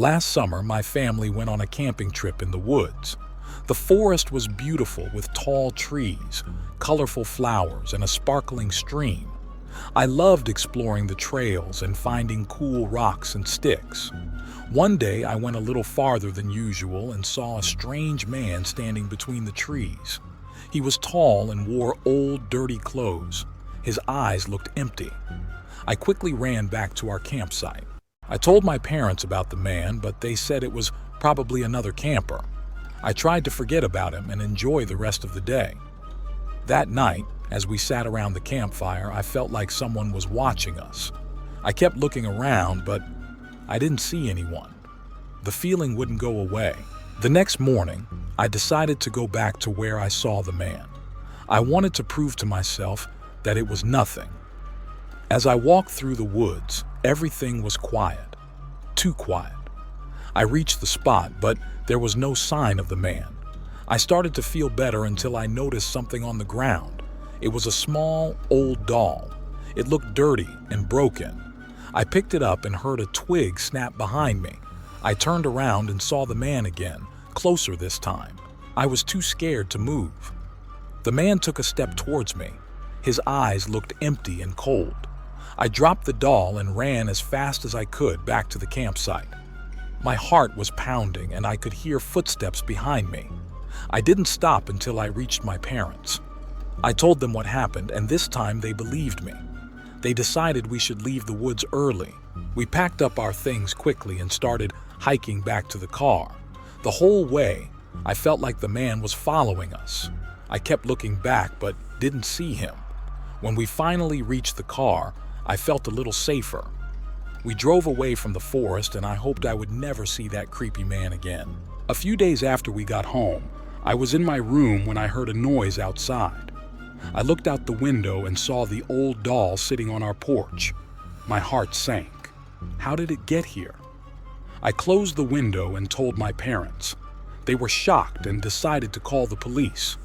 Last summer, my family went on a camping trip in the woods. The forest was beautiful with tall trees, colorful flowers, and a sparkling stream. I loved exploring the trails and finding cool rocks and sticks. One day, I went a little farther than usual and saw a strange man standing between the trees. He was tall and wore old, dirty clothes. His eyes looked empty. I quickly ran back to our campsite. I told my parents about the man, but they said it was probably another camper. I tried to forget about him and enjoy the rest of the day. That night, as we sat around the campfire, I felt like someone was watching us. I kept looking around, but I didn't see anyone. The feeling wouldn't go away. The next morning, I decided to go back to where I saw the man. I wanted to prove to myself that it was nothing. As I walked through the woods, everything was quiet. Too quiet. I reached the spot, but there was no sign of the man. I started to feel better until I noticed something on the ground. It was a small, old doll. It looked dirty and broken. I picked it up and heard a twig snap behind me. I turned around and saw the man again, closer this time. I was too scared to move. The man took a step towards me. His eyes looked empty and cold. I dropped the doll and ran as fast as I could back to the campsite. My heart was pounding and I could hear footsteps behind me. I didn't stop until I reached my parents. I told them what happened, and this time they believed me. They decided we should leave the woods early. We packed up our things quickly and started hiking back to the car. The whole way, I felt like the man was following us. I kept looking back but didn't see him. When we finally reached the car, I felt a little safer. We drove away from the forest and I hoped I would never see that creepy man again. A few days after we got home, I was in my room when I heard a noise outside. I looked out the window and saw the old doll sitting on our porch. My heart sank. How did it get here? I closed the window and told my parents. They were shocked and decided to call the police.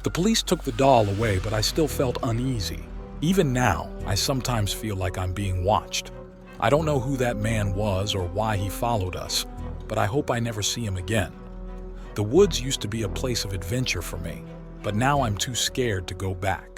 The police took the doll away, but I still felt uneasy. Even now, I sometimes feel like I'm being watched. I don't know who that man was or why he followed us, but I hope I never see him again. The woods used to be a place of adventure for me, but now I'm too scared to go back.